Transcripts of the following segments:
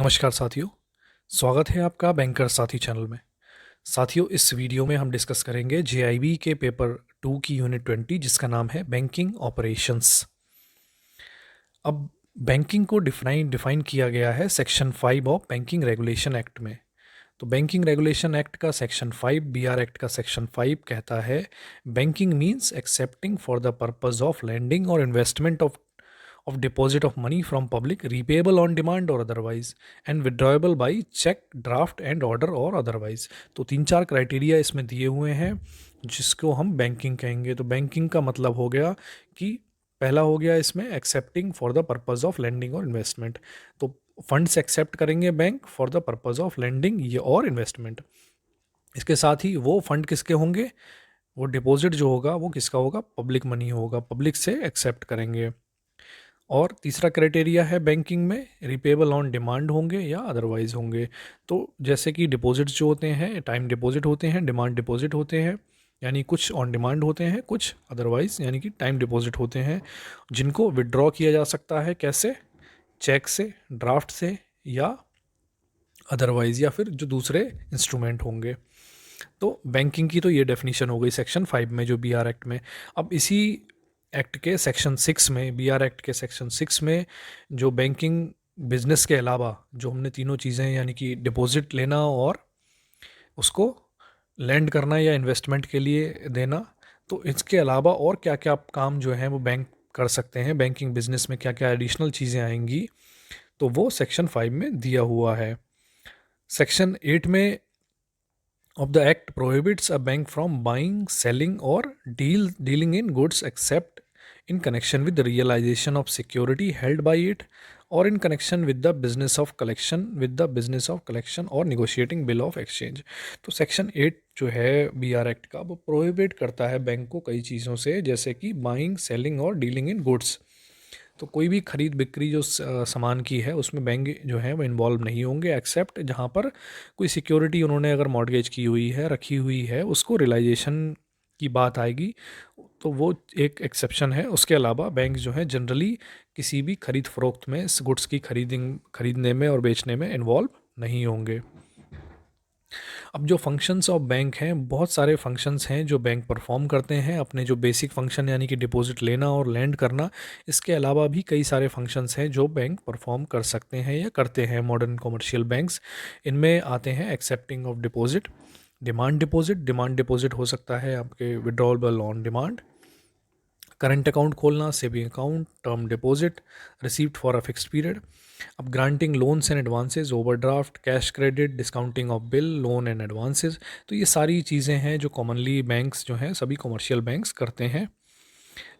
नमस्कार साथियों, स्वागत है आपका बैंकर साथी चैनल में। साथियों, इस वीडियो में हम डिस्कस करेंगे जेआईबी के पेपर 2 की यूनिट 20 जिसका नाम है बैंकिंग ऑपरेशंस। अब बैंकिंग को डिफाइन किया गया है सेक्शन 5 ऑफ बैंकिंग रेगुलेशन एक्ट में। तो बैंकिंग रेगुलेशन एक्ट का सेक्शन 5, बीआर एक्ट का सेक्शन 5 कहता है banking means accepting for the purpose of lending और investment of deposit of money from public, repayable on demand or otherwise, and withdrawable by check, draft and order or otherwise। तो तीन चार criteria इसमें दिए हुए हैं जिसको हम बैंकिंग कहेंगे। तो बैंकिंग का मतलब हो गया कि पहला हो गया इसमें accepting for the purpose of lending और इन्वेस्टमेंट। तो फंड्स एक्सेप्ट करेंगे bank for the purpose of lending ये और इन्वेस्टमेंट। इसके साथ ही वो फंड किसके होंगे, वो डिपॉजिट जो होगा वो किसका होगा, पब्लिक मनी होगा, पब्लिक से एक्सेप्ट करेंगे। और तीसरा क्राइटेरिया है बैंकिंग में रिपेबल ऑन डिमांड होंगे या अदरवाइज होंगे। तो जैसे कि डिपॉजिट्स जो होते हैं टाइम डिपॉजिट होते हैं, डिमांड डिपॉजिट होते हैं, यानी कुछ ऑन डिमांड होते हैं, कुछ अदरवाइज यानी कि टाइम डिपॉजिट होते हैं जिनको विड्रॉ किया जा सकता है। कैसे? चेक से, ड्राफ्ट से या अदरवाइज, या फिर जो दूसरे इंस्ट्रूमेंट होंगे। तो बैंकिंग की तो ये डेफिनेशन हो गई सेक्शन 5 में जो बीआर एक्ट में। अब इसी एक्ट के सेक्शन 6 में, बीआर एक्ट के सेक्शन 6 में जो बैंकिंग बिजनेस के अलावा जो हमने तीनों चीज़ें यानी कि डिपॉजिट लेना और उसको लैंड करना या इन्वेस्टमेंट के लिए देना, तो इसके अलावा और क्या क्या काम जो है वो बैंक कर सकते हैं, बैंकिंग बिजनेस में क्या क्या एडिशनल चीज़ें आएंगी, तो वो सेक्शन 5 में दिया हुआ है। सेक्शन 8 में of the act prohibits a bank from buying, selling or dealing in goods except in connection with the realization of security held by it or in connection with the business of collection or negotiating bill of exchange। तो section 8 जो है B R act का वो prohibit करता है bank को कई चीज़ों से, जैसे कि बाइंग, सेलिंग और डीलिंग इन गुड्स। तो कोई भी खरीद बिक्री जो सामान की है उसमें बैंक जो है वो इन्वॉल्व नहीं होंगे, एक्सेप्ट जहाँ पर कोई सिक्योरिटी उन्होंने अगर मॉर्गेज की हुई है, रखी हुई है, उसको रियलाइजेशन की बात आएगी तो वो एक एक्सेप्शन है। उसके अलावा बैंक जो है जनरली किसी भी खरीद फरोख्त में इस गुड्स की खरीदने में और बेचने में इन्वॉल्व नहीं होंगे। अब जो फंक्शंस ऑफ बैंक हैं, बहुत सारे फंक्शंस हैं जो बैंक परफॉर्म करते हैं अपने जो बेसिक फंक्शन यानी कि डिपॉजिट लेना और लैंड करना। इसके अलावा भी कई सारे फंक्शंस हैं जो बैंक परफॉर्म कर सकते हैं या करते हैं मॉडर्न कमर्शियल बैंक्स। इनमें आते हैं accepting of deposit, demand deposit हो सकता है आपके withdrawable on demand, current account खोलना, saving account, term deposit, received for a fixed period. अब granting loans and advances, overdraft, cash credit, discounting of bill, loan and advances. तो ये सारी चीज़ें हैं जो कॉमनली बैंक्स जो हैं सभी कमर्शियल बैंक्स करते हैं।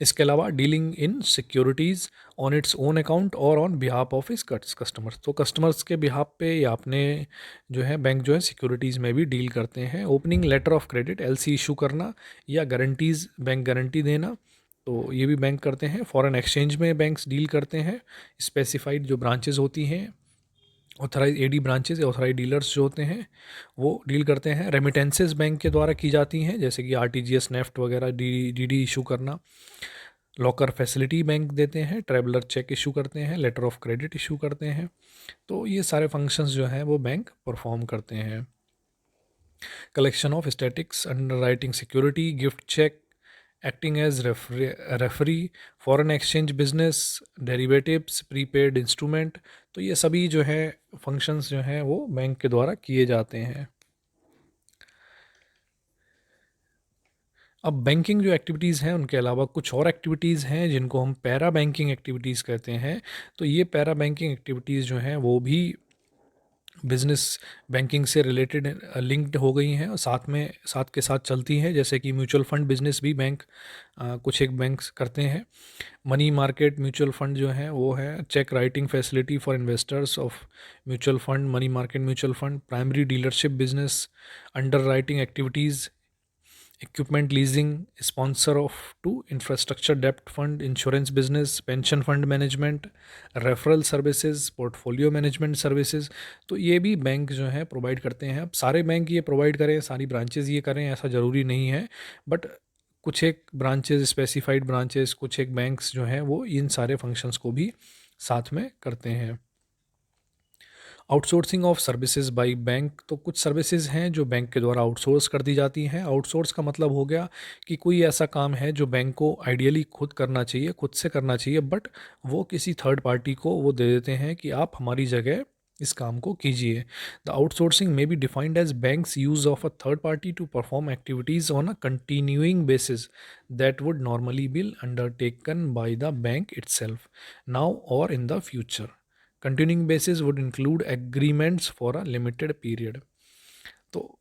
इसके अलावा dealing in securities on its own account और ऑन बिहाफ ऑफ इस कस्टमर्स। तो कस्टमर्स के बिहाफ पे या अपने जो है बैंक जो है सिक्योरिटीज़ में भी डील करते हैं। Opening letter of credit, LC issue करना या गारंटीज़, बैंक गारंटी देना, तो ये भी बैंक करते हैं। फॉरेन एक्सचेंज में बैंक्स डील करते हैं। स्पेसिफाइड जो ब्रांचेस होती हैं, ऑथराइज एडी ब्रांचेस या ऑथराइज डीलर्स जो होते हैं वो डील करते हैं। रेमिटेंसेस बैंक के द्वारा की जाती हैं, जैसे कि आरटीजीएस, नेफ्ट वगैरह, डीडी इशू करना। लॉकर फैसिलिटी बैंक देते हैं, ट्रैवलर चेक इशू करते हैं, लेटर ऑफ क्रेडिट इशू करते हैं। तो ये सारे फंक्शंस जो हैं वो बैंक परफॉर्म करते हैं। Collection of statics, underwriting security, gift cheque, acting as referee, foreign exchange business, derivatives, prepaid instrument. तो ये सभी जो है फंक्शंस जो हैं वो बैंक के द्वारा किए जाते हैं। अब बैंकिंग जो एक्टिविटीज़ हैं उनके अलावा कुछ और एक्टिविटीज़ हैं जिनको हम पैरा बैंकिंग एक्टिविटीज़ कहते हैं। तो ये पैरा बैंकिंग एक्टिविटीज़ जो हैं वो भी बिजनेस बैंकिंग से रिलेटेड लिंक्ड हो गई हैं और साथ के साथ चलती हैं, जैसे कि म्यूचुअल फंड बिजनेस भी बैंक कुछ एक बैंक्स करते हैं। मनी मार्केट म्यूचुअल फंड जो है वो है। Cheque writing facility for investors of mutual fund, money market mutual fund. Primary dealership business, underwriting activities, equipment leasing, sponsor of to infrastructure डेप्ट fund, insurance business, pension fund management, referral services, portfolio management services. तो ये भी bank जो है provide करते हैं। अब सारे बैंक ये प्रोवाइड करें, सारी ब्रांचेज ये करें ऐसा ज़रूरी नहीं है, बट कुछ एक ब्रांचेज, स्पेसिफाइड ब्रांचेज, कुछ एक बैंक्स जो हैं वो इन सारे फंक्शंस को भी साथ में करते हैं। Outsourcing of services by bank, तो कुछ सर्विसेज हैं जो बैंक के द्वारा आउटसोर्स कर दी जाती हैं। आउटसोर्स का मतलब हो गया कि कोई ऐसा काम है जो बैंक को आइडियली खुद करना चाहिए, खुद से करना चाहिए, बट वो किसी थर्ड पार्टी को वो दे देते हैं कि आप हमारी जगह इस काम को कीजिए। The outsourcing may be defined as banks use of a third party to perform activities on a continuing basis that would normally be undertaken by the bank itself now or in the future. Continuing basis would include agreements for a limited period. तो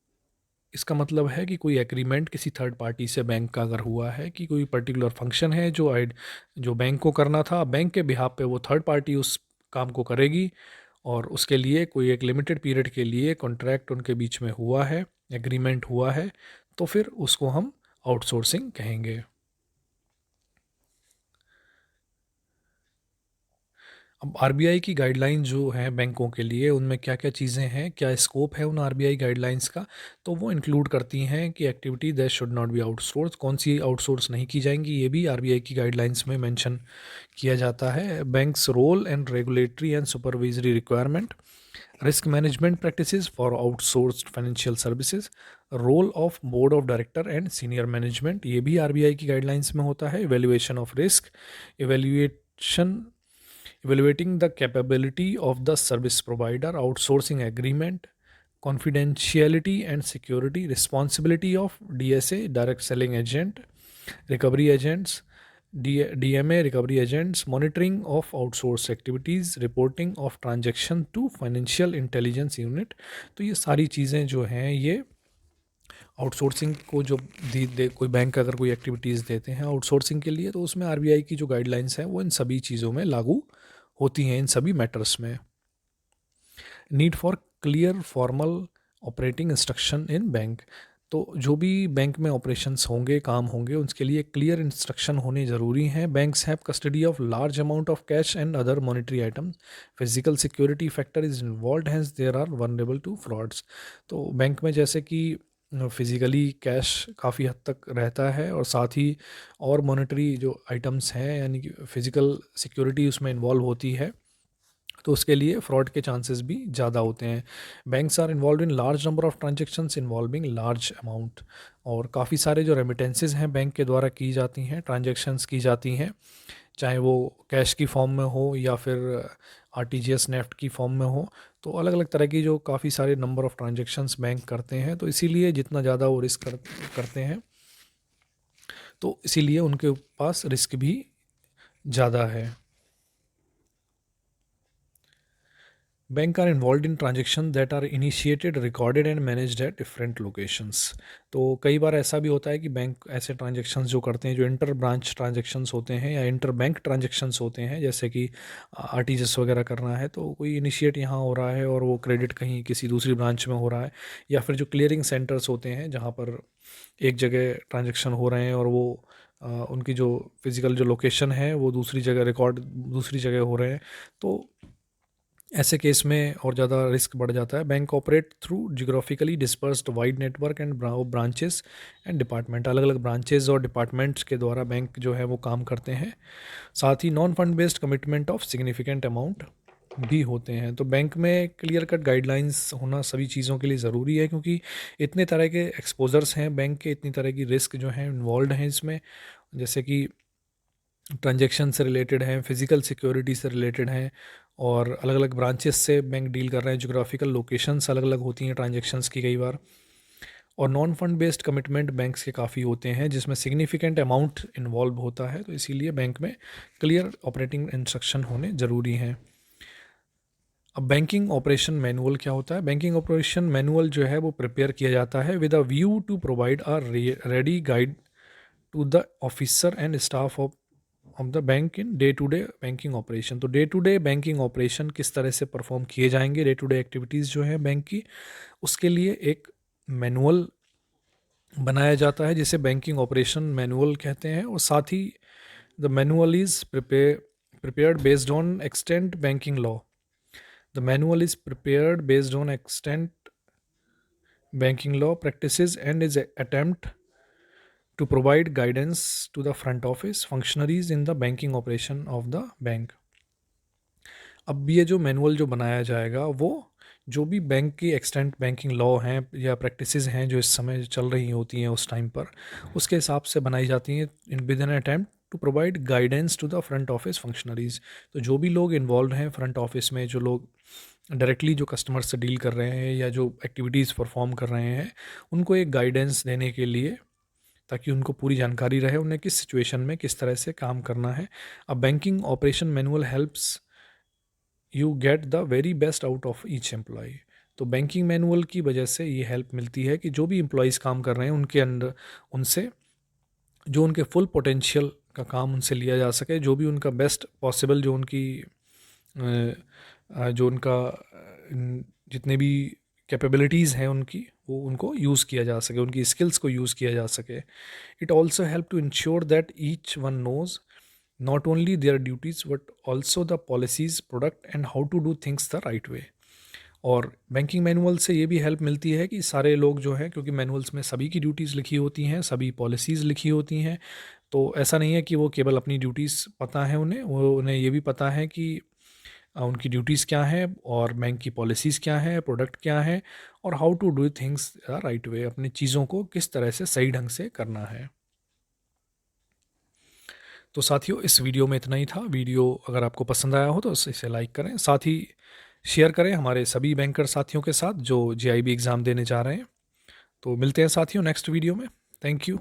इसका मतलब है कि कोई agreement किसी third party से bank का अगर हुआ है कि कोई पर्टिकुलर फंक्शन है जो बैंक को करना था, बैंक के बिहाफ पे वो थर्ड पार्टी उस काम को करेगी, और उसके लिए कोई एक लिमिटेड पीरियड के लिए कॉन्ट्रैक्ट उनके बीच में हुआ है, एग्रीमेंट हुआ है, तो फिर उसको हम आउटसोर्सिंग कहेंगे। अब आरबीआई की गाइडलाइन जो है बैंकों के लिए, उनमें क्या क्या चीज़ें हैं, क्या स्कोप है उन आरबीआई गाइडलाइंस का, तो वो इंक्लूड करती हैं कि activity that should not be outsource, कौन सी आउटसोर्स नहीं की जाएंगी, ये भी आरबीआई की गाइडलाइंस में मेंशन किया जाता है। Banks role and regulatory and supervisory requirement, risk management practices for outsourced financial services, role of board of director and senior management, ये भी आरबीआई की गाइडलाइंस में होता है। Evaluation of risk, evaluation evaluating the capability of the service provider, outsourcing agreement, confidentiality and security, responsibility of DSA, direct selling agent, recovery agents, DMA, recovery agents, monitoring of outsourced activities, reporting of transaction to financial intelligence unit। तो ये सारी चीज़ें जो हैं ये outsourcing को जो कोई बैंक अगर कोई एक्टिविटीज़ देते हैं आउटसोर्सिंग के लिए, तो उसमें आरबीआई की जो गाइडलाइंस हैं वो इन सभी चीज़ों में लागू होती हैं, इन सभी मैटर्स में। Need for clear formal operating instruction in bank, तो जो भी बैंक में ऑपरेशंस होंगे, काम होंगे, उसके लिए क्लियर इंस्ट्रक्शन होने ज़रूरी हैं। Banks have custody of large amount of cash and other monetary items, physical security factor is involve, hence there are vulnerable to frauds. तो बैंक में जैसे कि फिज़िकली कैश काफ़ी हद तक रहता है, और साथ ही और मॉनेटरी जो आइटम्स हैं यानी कि फ़िज़िकल सिक्योरिटी उसमें इन्वॉल्व होती है, तो उसके लिए फ्रॉड के चांसेस भी ज़्यादा होते हैं। Banks are involve in large number of transactions involving large amount, और काफ़ी सारे जो रेमिटेंसेज हैं बैंक के द्वारा की जाती हैं, ट्रांजेक्शन्स की जाती हैं, चाहे वो कैश की फॉर्म में हो या फिर आरटीजीएस नेफ्ट की फॉर्म में हो, तो अलग अलग तरह की जो काफ़ी सारे नंबर ऑफ ट्रांजेक्शन्स बैंक करते हैं, तो इसीलिए जितना ज़्यादा वो रिस्क करते हैं, तो इसीलिए उनके पास रिस्क भी ज़्यादा है। Bank are involve in transaction that are initiated, recorded and managed at different locations. तो कई बार ऐसा भी होता है कि बैंक ऐसे ट्रांजेक्शन्स जो करते हैं जो इंटर ब्रांच ट्रांजेक्शंस होते हैं या इंटर बैंक ट्रांजेक्शंस होते हैं, जैसे कि आरटीजीएस वगैरह करना है, तो कोई इनिशिएट यहाँ हो रहा है और वो क्रेडिट कहीं किसी दूसरी ब्रांच में हो रहा है, या फिर जो क्लियरिंग सेंटर्स होते हैं जहाँ पर एक जगह ट्रांजेक्शन हो रहे हैं और वो उनकी जो फिज़िकल जो लोकेशन है वो दूसरी जगह रिकॉर्ड दूसरी जगह हो रहे हैं, तो ऐसे केस में और ज़्यादा रिस्क बढ़ जाता है। Bank operate through geographically dispersed wide network and branches and department, अलग अलग ब्रांचेस और डिपार्टमेंट्स के द्वारा बैंक जो है वो काम करते हैं। साथ ही non fund based commitment of significant amount भी होते हैं। तो बैंक में क्लियर कट गाइडलाइंस होना सभी चीज़ों के लिए ज़रूरी है, क्योंकि इतने तरह के एक्सपोजर्स हैं बैंक के, इतनी तरह की रिस्क जो हैं इन्वॉल्व हैं इसमें, जैसे कि ट्रांजेक्शन से रिलेटेड हैं, फिज़िकल सिक्योरिटी से रिलेटेड हैं, और अलग अलग ब्रांचेस से बैंक डील कर रहे हैं, जोग्राफिकल लोकेशंस अलग अलग होती हैं ट्रांजेक्शन्स की कई बार, और non fund based commitment banks के काफ़ी होते हैं जिसमें सिग्निफिकेंट अमाउंट इन्वॉल्व होता है, तो इसीलिए बैंक में क्लियर ऑपरेटिंग इंस्ट्रक्शन होने ज़रूरी हैं। अब बैंकिंग ऑपरेशन मैनुअल क्या होता है? बैंकिंग ऑपरेशन मैनुअल जो है वो प्रिपेयर किया जाता है with a view to provide a ready guide to the officer and staff of the bank in day to day banking operation. तो day to day banking operation किस तरह से परफॉर्म किए जाएंगे, डे टू डे एक्टिविटीज़ जो है bank की, उसके लिए एक मैनुअल बनाया जाता है जिसे बैंकिंग ऑपरेशन मैनुअल कहते हैं, और साथ ही the manual is prepared based on extant banking law. The manual is prepared based on extant banking law practices and is a attempt to provide guidance to the front office functionaries in the banking operation of the bank. अब ये जो manual जो बनाया जाएगा वो जो भी bank की एक्सटेंट बैंकिंग लॉ हैं या प्रैक्टिसेस हैं जो इस समय चल रही होती हैं उस टाइम पर, उसके हिसाब से बनाई जाती हैं in with an attempt to provide guidance to the front office functionaries. तो जो भी लोग इन्वॉल्व हैं फ्रंट ऑफिस में, जो लोग डायरेक्टली जो कस्टमर से डील कर रहे हैं या जो एक्टिविटीज़ परफॉर्म कर रहे हैं, उनको एक गाइडेंस देने के लिए, ताकि उनको पूरी जानकारी रहे उन्हें किस सिचुएशन में किस तरह से काम करना है। A banking operation manual helps you get the very best out of each employ. तो बैंकिंग मैनुअल की वजह से ये हेल्प मिलती है कि जो भी एम्प्लॉयज़ काम कर रहे हैं उनके अंदर, उनसे जो उनके फुल पोटेंशियल का काम उनसे लिया जा सके, जो भी उनका बेस्ट पॉसिबल, जो उनकी जो उनका जितने भी कैपेबिलिटीज़ हैं उनकी, वो उनको यूज़ किया जा सके, उनकी स्किल्स को यूज़ किया जा सके। It also help to ensure that each one knows not only their duties but also the policies, product and how to do things the right way। और बैंकिंग मैनुअल से ये भी हेल्प मिलती है कि सारे लोग जो हैं, क्योंकि मैनुअल्स में सभी की ड्यूटीज़ लिखी होती हैं, सभी पॉलिसीज़ लिखी होती हैं, तो ऐसा नहीं है कि वो केवल अपनी ड्यूटीज़ पता है उन्हें, वो उन्हें ये भी पता है कि उनकी ड्यूटीज़ क्या हैं और बैंक की पॉलिसीज़ क्या हैं, प्रोडक्ट क्या है, और how to do things right way, अपनी चीज़ों को किस तरह से सही ढंग से करना है। तो साथियों, इस वीडियो में इतना ही था। वीडियो अगर आपको पसंद आया हो तो इसे लाइक करें, साथ ही शेयर करें हमारे सभी बैंकर साथियों के साथ जो जेआईबी एग्ज़ाम देने जा रहे हैं। तो मिलते हैं साथियों नेक्स्ट वीडियो में। Thank you.